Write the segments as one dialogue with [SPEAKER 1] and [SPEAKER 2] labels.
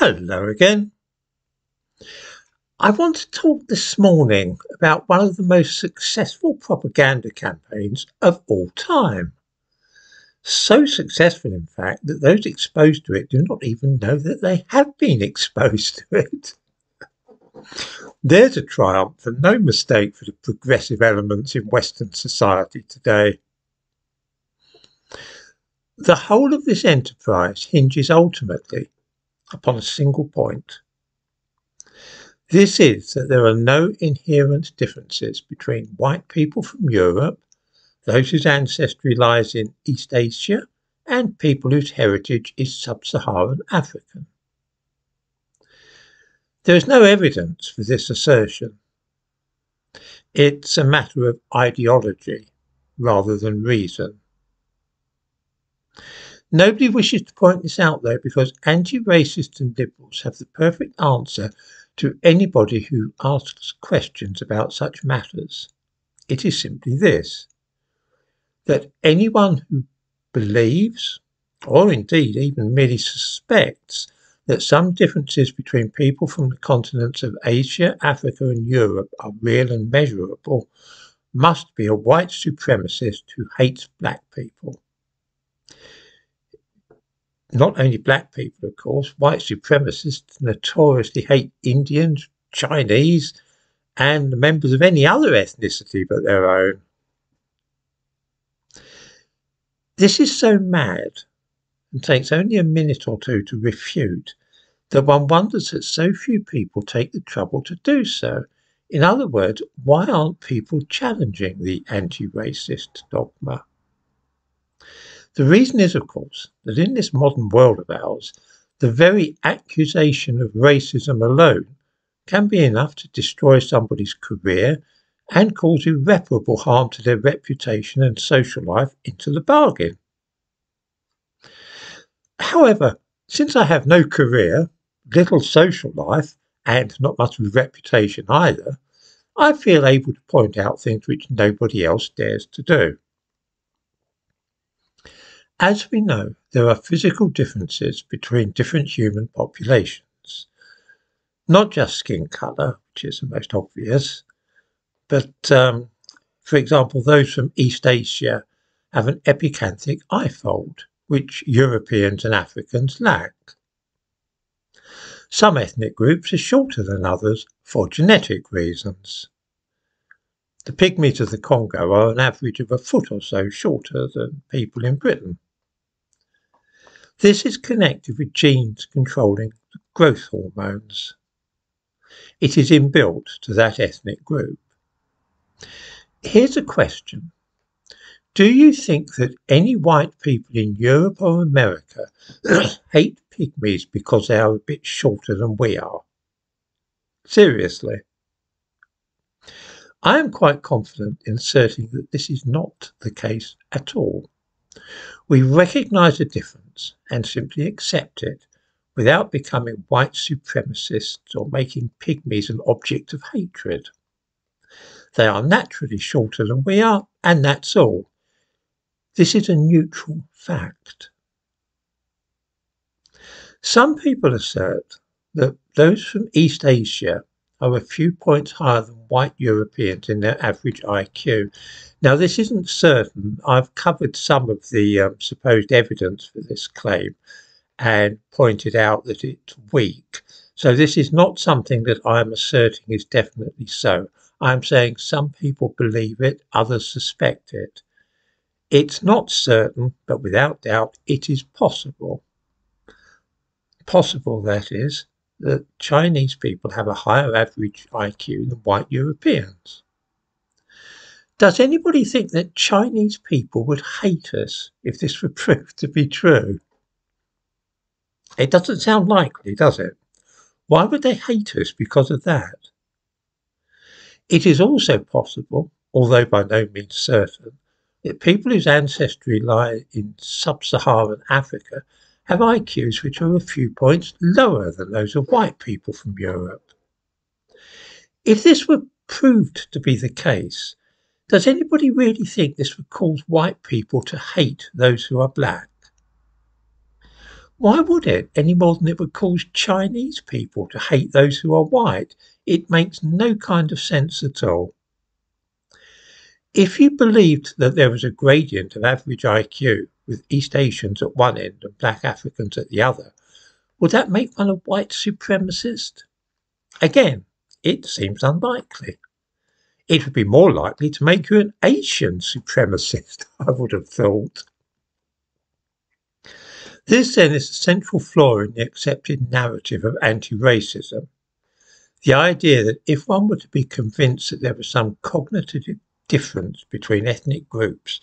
[SPEAKER 1] Hello again. I want to talk this morning about one of the most successful propaganda campaigns of all time. So successful, in fact, that those exposed to it do not even know that they have been exposed to it. There's a triumph and no mistake for the progressive elements in Western society today. The whole of this enterprise hinges ultimately upon a single point. This is that there are no inherent differences between white people from Europe, those whose ancestry lies in East Asia, and people whose heritage is sub-Saharan African. There is no evidence for this assertion. It's a matter of ideology rather than reason. Nobody wishes to point this out, though, because anti-racists and liberals have the perfect answer to anybody who asks questions about such matters. It is simply this: that anyone who believes, or indeed even merely suspects, that some differences between people from the continents of Asia, Africa and Europe are real and measurable must be a white supremacist who hates black people. Not only black people, of course, white supremacists notoriously hate Indians, Chinese, and members of any other ethnicity but their own. This is so mad, and takes only a minute or two to refute, that one wonders that so few people take the trouble to do so. In other words, why aren't people challenging the anti-racist dogma? The reason is, of course, that in this modern world of ours, the very accusation of racism alone can be enough to destroy somebody's career and cause irreparable harm to their reputation and social life into the bargain. However, since I have no career, little social life, and not much of a reputation either, I feel able to point out things which nobody else dares to do. As we know, there are physical differences between different human populations. Not just skin colour, which is the most obvious, but, for example, those from East Asia have an epicanthic eye fold, which Europeans and Africans lack. Some ethnic groups are shorter than others for genetic reasons. The pygmies of the Congo are an average of a foot or so shorter than people in Britain. This is connected with genes controlling growth hormones. It is inbuilt to that ethnic group. Here's a question. Do you think that any white people in Europe or America hate pygmies because they are a bit shorter than we are? Seriously. I am quite confident in asserting that this is not the case at all. We recognise a difference and simply accept it without becoming white supremacists or making pygmies an object of hatred. They are naturally shorter than we are, and that's all. This is a neutral fact. Some people assert that those from East Asia are a few points higher than white Europeans in their average IQ. Now, this isn't certain. I've covered some of the supposed evidence for this claim and pointed out that it's weak. So this is not something that I'm asserting is definitely so. I'm saying some people believe it, others suspect it. It's not certain, but without doubt, it is possible. Possible, that is, that Chinese people have a higher average IQ than white Europeans. Does anybody think that Chinese people would hate us if this were proved to be true? It doesn't sound likely, does it? Why would they hate us because of that? It is also possible, although by no means certain, that people whose ancestry lie in sub-Saharan Africa have IQs which are a few points lower than those of white people from Europe. If this were proved to be the case, does anybody really think this would cause white people to hate those who are black? Why would it, any more than it would cause Chinese people to hate those who are white? It makes no kind of sense at all. If you believed that there was a gradient of average IQ, with East Asians at one end and black Africans at the other, would that make one a white supremacist? Again, it seems unlikely. It would be more likely to make you an Asian supremacist, I would have thought. This then is the central flaw in the accepted narrative of anti-racism. The idea that if one were to be convinced that there was some cognitive difference between ethnic groups,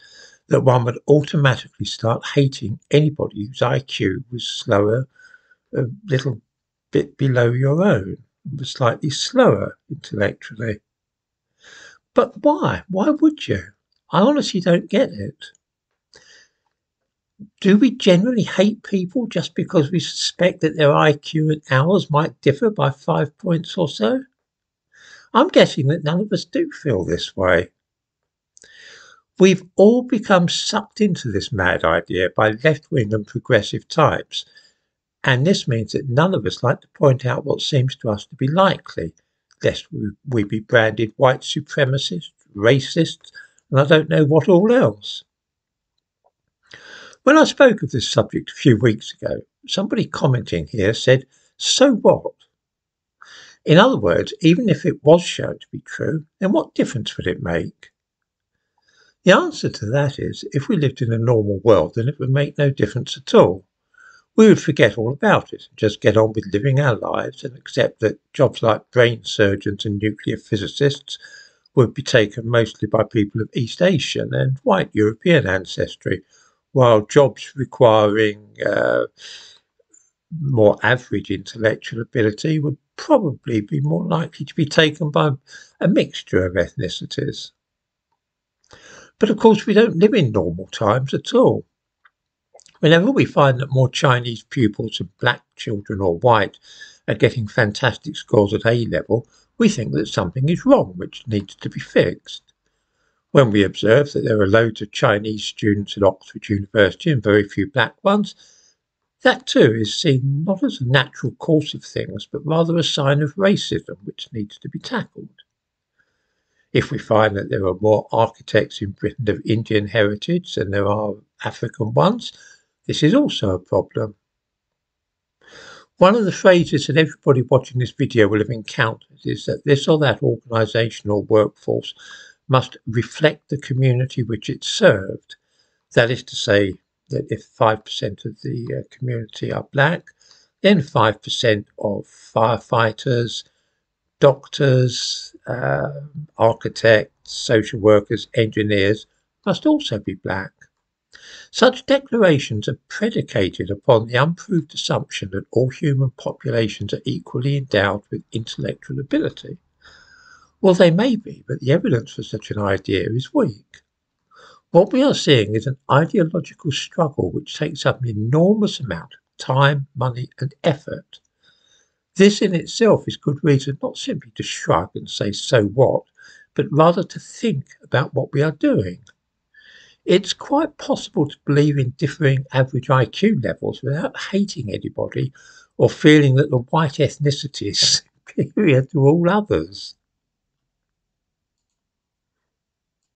[SPEAKER 1] that one would automatically start hating anybody whose IQ was slower, a little bit below your own, was slightly slower intellectually. But why? Why would you? I honestly don't get it. Do we generally hate people just because we suspect that their IQ and ours might differ by 5 points or so? I'm guessing that none of us do feel this way. We've all become sucked into this mad idea by left-wing and progressive types, and this means that none of us like to point out what seems to us to be likely, lest we be branded white supremacists, racists, and I don't know what all else. When I spoke of this subject a few weeks ago, somebody commenting here said, "So what?" In other words, even if it was shown to be true, then what difference would it make? The answer to that is, if we lived in a normal world, then it would make no difference at all. We would forget all about it and just get on with living our lives and accept that jobs like brain surgeons and nuclear physicists would be taken mostly by people of East Asian and white European ancestry, while jobs requiring more average intellectual ability would probably be more likely to be taken by a mixture of ethnicities. But of course, we don't live in normal times at all. Whenever we find that more Chinese pupils of black children or white are getting fantastic scores at A level, we think that something is wrong, which needs to be fixed. When we observe that there are loads of Chinese students at Oxford University and very few black ones, that too is seen not as a natural course of things, but rather a sign of racism which needs to be tackled. If we find that there are more architects in Britain of Indian heritage than there are African ones, this is also a problem. One of the phrases that everybody watching this video will have encountered is that this or that organisation or workforce must reflect the community which it served. That is to say, that if 5% of the community are black, then 5% of firefighters, doctors, architects, social workers, engineers must also be black. Such declarations are predicated upon the unproved assumption that all human populations are equally endowed with intellectual ability. Well, they may be, but the evidence for such an idea is weak. What we are seeing is an ideological struggle which takes up an enormous amount of time, money, and effort. This in itself is good reason not simply to shrug and say, "So what?" but rather to think about what we are doing. It's quite possible to believe in differing average IQ levels without hating anybody or feeling that the white ethnicity is superior to all others.